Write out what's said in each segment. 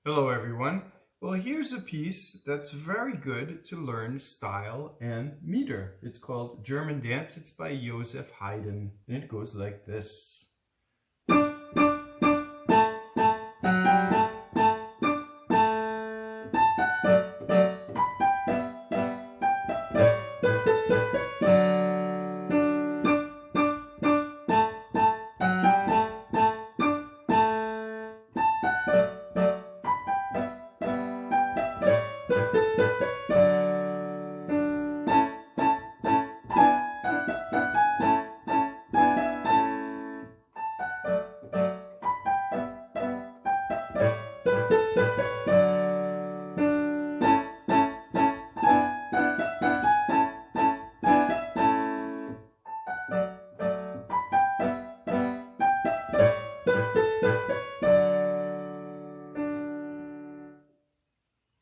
Hello everyone. Well, here's a piece that's very good to learn style and meter. It's called German Dance. It's by Haydn, and it goes like this.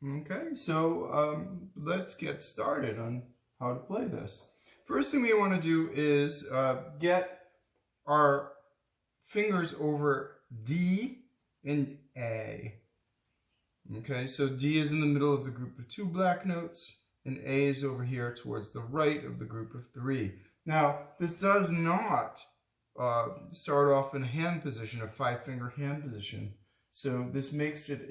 Okay, so let's get started on how to play this. First thing we want to do is get our fingers over D and A. Okay, so D is in the middle of the group of 2 black notes, and A is over here towards the right of the group of 3. Now, this does not start off in a hand position, a 5-finger hand position. So this makes it,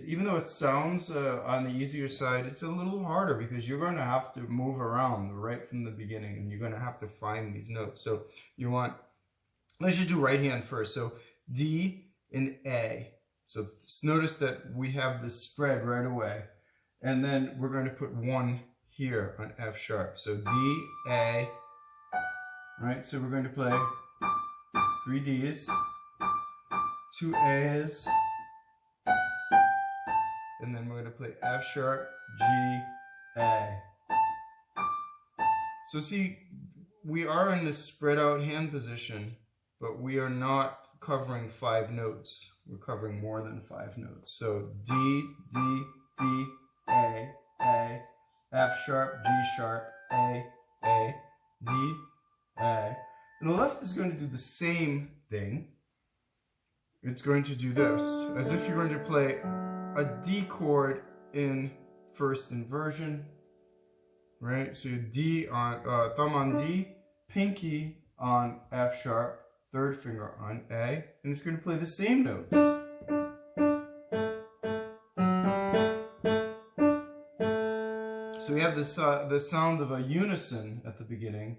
even though it sounds on the easier side, it's a little harder because you're going to have to move around right from the beginning, and you're going to have to find these notes. So you want, let's just do right hand first. So D and A. So notice that we have this spread right away. And then we're going to put 1 here on F sharp. So D, A. All right, so we're going to play 3 Ds. 2 A's, and then we're going to play F sharp, G, A. So see, we are in this spread out hand position, but we are not covering 5 notes. We're covering more than 5 notes. So D, D, D, A, F sharp, G sharp, A, D, A. And the left is going to do the same thing. It's going to do this, as if you're going to play a D chord in first inversion, right? So D on, thumb on D, pinky on F sharp, 3rd finger on A, and it's going to play the same notes. So we have this, the sound of a unison at the beginning.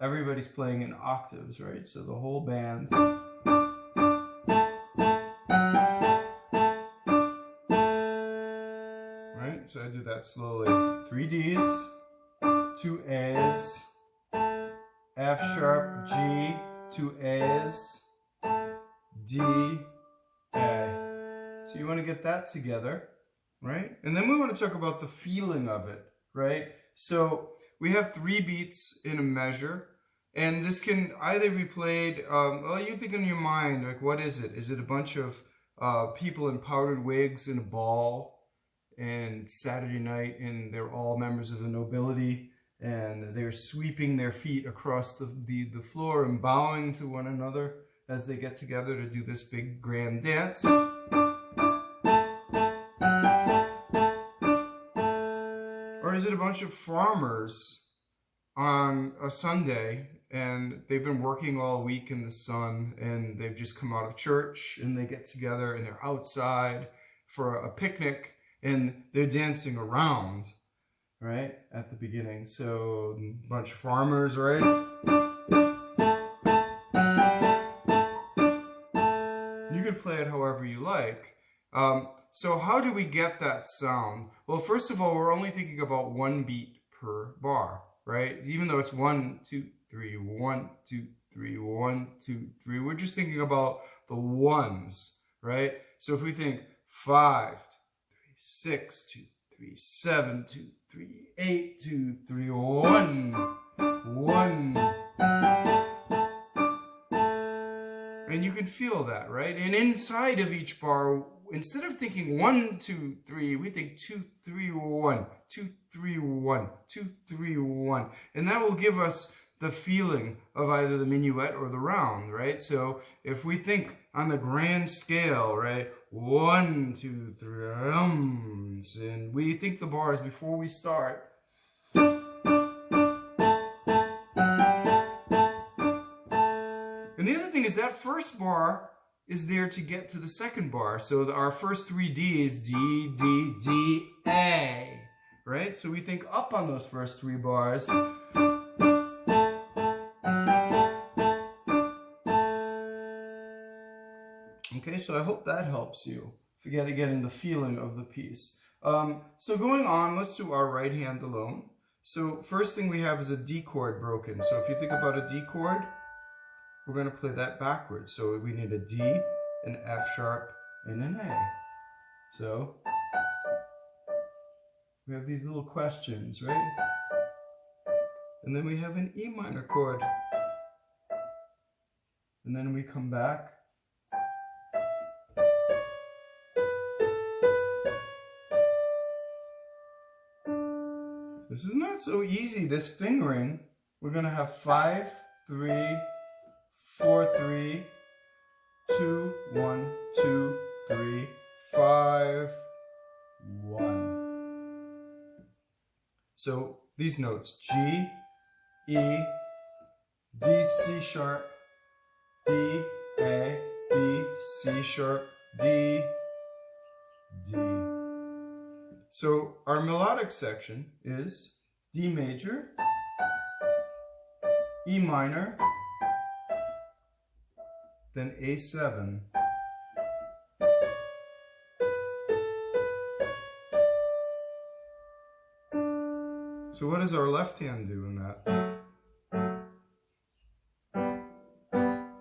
Everybody's playing in octaves, right? So the whole band. So I do that slowly. 3 Ds, 2 A's, F sharp, G, 2 A's, D, A. So you want to get that together, right? And then we want to talk about the feeling of it, right? So we have 3 beats in a measure, and this can either be played, well, you think in your mind, like, what is it? Is it a bunch of people in powdered wigs in a ball? And Saturday night, and they're all members of the nobility, and they're sweeping their feet across the floor and bowing to one another as they get together to do this big grand dance. Or is it a bunch of farmers on a Sunday, and they've been working all week in the sun, and they've just come out of church, and they get together, and they're outside for a picnic, and they're dancing around, right, at the beginning. So a bunch of farmers, right? You can play it however you like. So how do we get that sound? Well, first of all, we're only thinking about 1 beat per bar, right? Even though it's 1, 2, 3, 1, 2, 3, 1, 2, 3. We're just thinking about the ones, right? So if we think 5, 6, 2, 3, 7, 2, 3, 8, 2, 3, 1, 1. And you can feel that, right? And inside of each bar, instead of thinking 1, 2, 3, we think 2, 3, 1, 2, 3, 1, 2, 3, 1. And that will give us the feeling of either the minuet or the round, right? So if we think on the grand scale, right? 1, 2, 3, and we think the bars before we start. And the other thing is that first bar is there to get to the second bar. So our first 3 Ds, D, D, D, A, right? So we think up on those first 3 bars. Okay, so I hope that helps you for getting the feeling of the piece. So going on, let's do our right hand alone. So first thing we have is a D chord broken. So if you think about a D chord, we're going to play that backwards. So we need a D, an F sharp, and an A. So we have these little questions, right? And then we have an E minor chord. And then we come back. This is not so easy, this fingering. We're going to have 5, 3, 4, 3, 2, 1, 2, 3, 5, 1. So these notes, G, E, D, C sharp, B, A, B, C sharp, D, D. So our melodic section is D major, E minor, then A7. So what does our left hand do in that?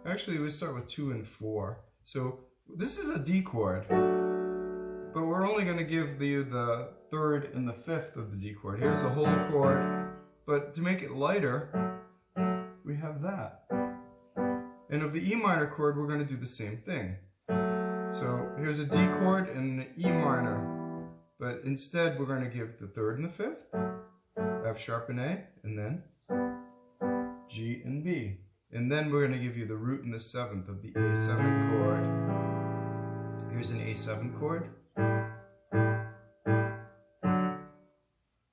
Actually, we start with 2 and 4. So this is a D chord, but we're only going to give you the 3rd and the 5th of the D chord. Here's the whole chord, but to make it lighter, we have that. And of the E minor chord, we're going to do the same thing. So here's a D chord and an E minor, but instead we're going to give the 3rd and the 5th, F sharp and A, and then G and B. And then we're going to give you the root and the 7th of the A7 chord. Here's an A7 chord.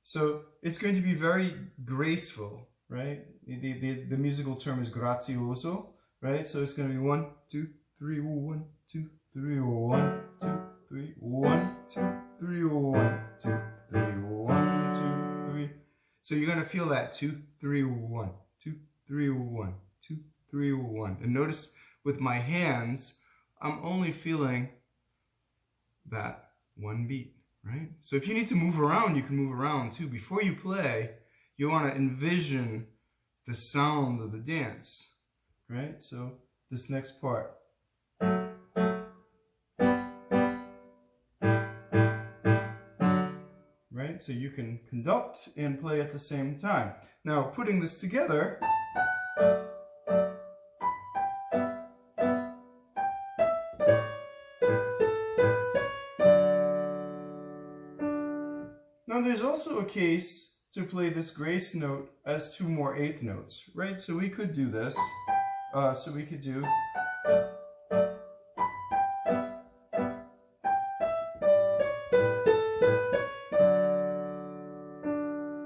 So it's going to be very graceful, right? The musical term is grazioso, right? So it's going to be 1, 2, 3, 1, 2, 3, 1, 2, 3, 1, 2, 3, 1, 2, 3, 1, 2, 3. So you're going to feel that 2, 3, 1, 2, 3, 1, 2, 3, 1. And notice with my hands, I'm only feeling that one beat, right? So if you need to move around, you can move around too. Before you play, you want to envision the sound of the dance, right? So this next part. Right? So you can conduct and play at the same time. Now, putting this together, now there's also a case to play this grace note as 2 more 8th notes, right? So we could do this. So we could do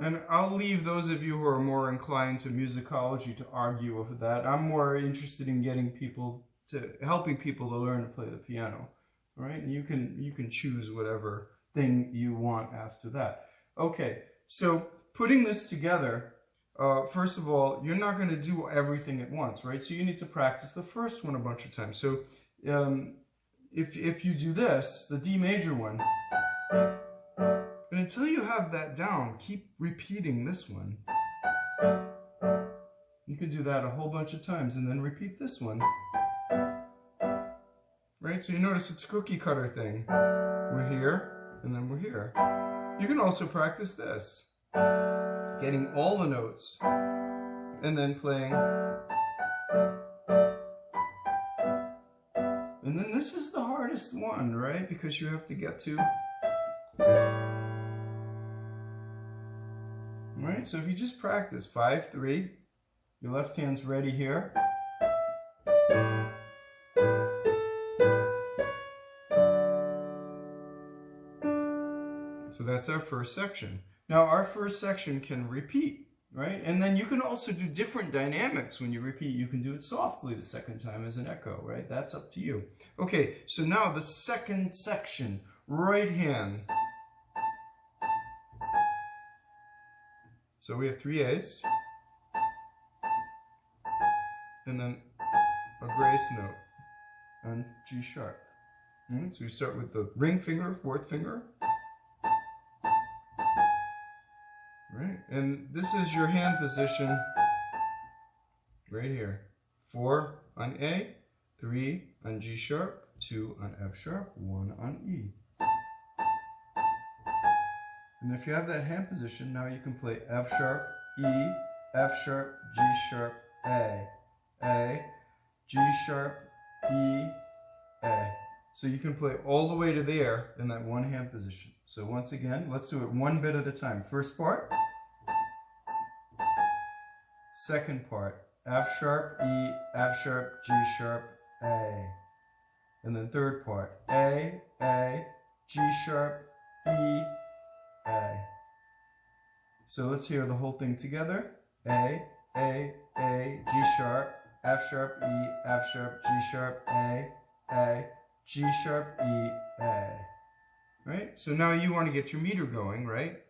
and I'll leave those of you who are more inclined to musicology to argue with that. I'm more interested in helping people to learn to play the piano. All right? And you can choose whatever thing you want after that. Okay, so putting this together, first of all, you're not going to do everything at once, right? So you need to practice the first one a bunch of times. So if you do this, the D major one, and until you have that down, keep repeating this one. You can do that a whole bunch of times and then repeat this one. Right? So you notice it's a cookie cutter thing. We're here, and then we're here. You can also practice this. Getting all the notes, and then playing. And then this is the hardest one, right? Because you have to get to. Right? So if you just practice 5, 3, your left hand's ready here. So that's our first section. Now our first section can repeat, right? And then you can also do different dynamics when you repeat. You can do it softly the second time as an echo, right? That's up to you. Okay, so now the second section, right hand. So we have 3 A's, and then a grace note on G sharp. Right, so we start with the ring finger, 4th finger. Right, and this is your hand position right here. 4 on A, 3 on G sharp, 2 on F sharp, 1 on E. And if you have that hand position, now you can play F sharp, E, F sharp, G sharp, A, G sharp, E, A. So you can play all the way to there in that one hand position. So once again, let's do it one bit at a time. First part. Second part. F sharp, E, F sharp, G sharp, A. And then third part. A, G sharp, E, A. So let's hear the whole thing together. A, G sharp, F sharp, E, F sharp, G sharp, A, G sharp, E, A. Right? So now you want to get your meter going, right?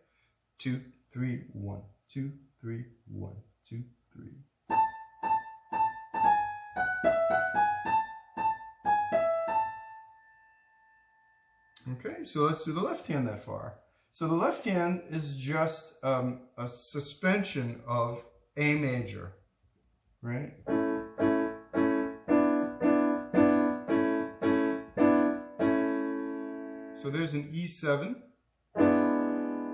2, 3, 1, 2, 3, 1, 2, 3. Okay, so let's do the left hand that far. So the left hand is just a suspension of A major, right? So there's an E7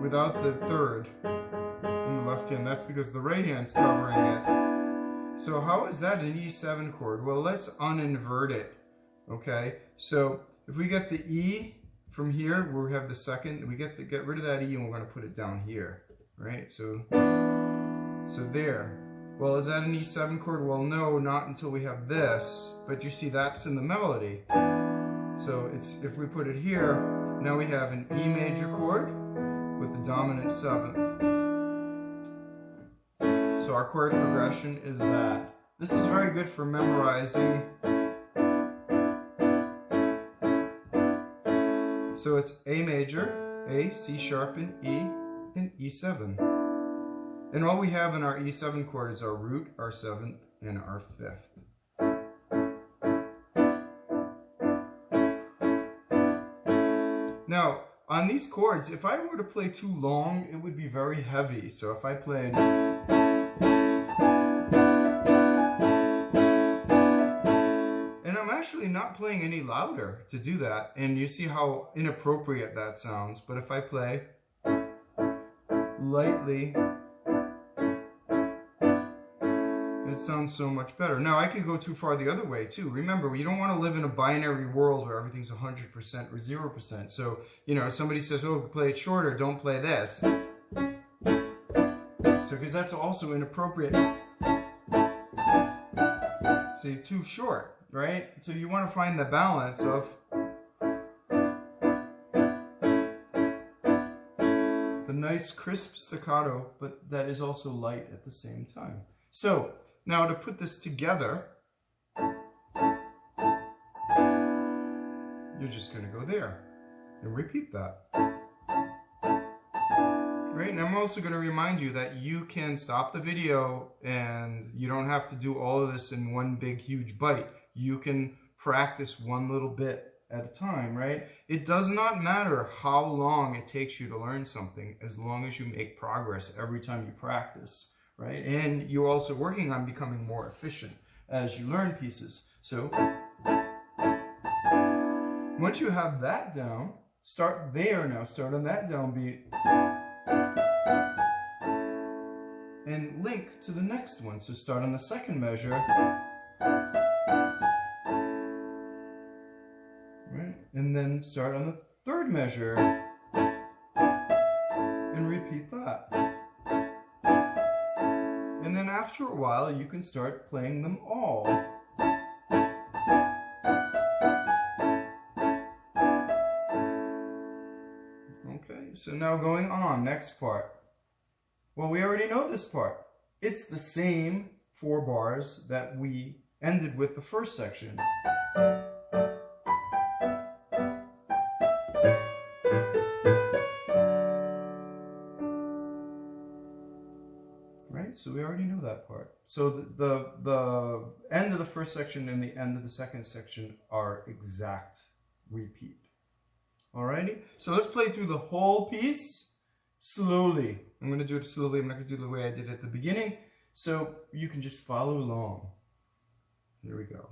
without the third in the left hand. That's because the right hand's covering it. So how is that an E7 chord? Well, let's uninvert it, okay? So if we get the E from here, where we have the second, we get rid of that E and we're going to put it down here, right? So there. Well, is that an E7 chord? Well, no, not until we have this, but you see that's in the melody. So it's, if we put it here, now we have an E major chord with the dominant 7th. So our chord progression is that. This is very good for memorizing. So it's A major, A, C sharp, and E, and E7. And all we have in our E7 chord is our root, our 7th, and our 5th. Now, on these chords, if I were to play too long, it would be very heavy. So if I played... And I'm actually not playing any louder to do that. And you see how inappropriate that sounds. But if I play lightly, it sounds so much better. Now, I could go too far the other way, too. Remember, you don't want to live in a binary world where everything's 100% or 0%. So, you know, if somebody says, oh, play it shorter, don't play this. So, because that's also inappropriate. See, too short, right? So you want to find the balance of the nice, crisp staccato, but that is also light at the same time. So, now to put this together, you're just going to go there and repeat that. Right? And I'm also going to remind you that you can stop the video and you don't have to do all of this in one big huge bite. You can practice one little bit at a time, right? It does not matter how long it takes you to learn something as long as you make progress every time you practice. Right? And you're also working on becoming more efficient as you learn pieces. So once you have that down, start there now. Start on that downbeat and link to the next one. So start on the second measure, right? And then start on the third measure and repeat that. And then after a while, you can start playing them all. Okay, so now going on, next part. Well, we already know this part. It's the same 4 bars that we ended with the first section. Right? So we already know that part. So the end of the first section and the end of the second section are exact repeat. Alrighty? So let's play through the whole piece slowly. I'm going to do it slowly. I'm not going to do it the way I did at the beginning. So you can just follow along. Here we go.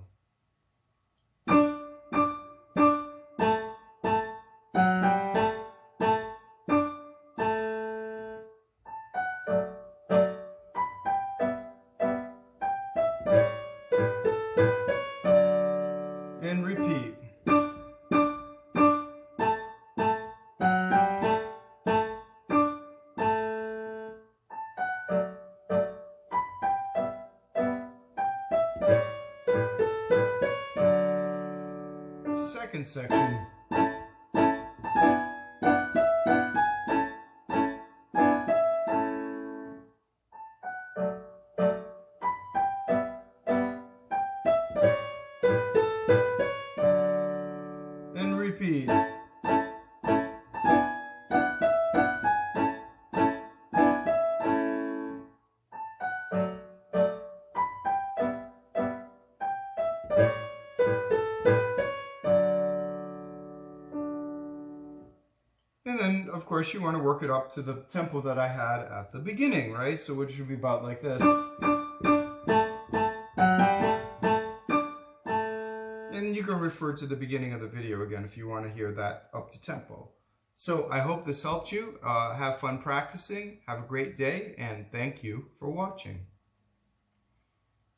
And repeat. Second section. And repeat. And then, of course, you want to work it up to the tempo that I had at the beginning, right? So it should be about like this. And you can refer to the beginning of the video again if you want to hear that up to tempo. So I hope this helped you. Have fun practicing. Have a great day, and thank you for watching.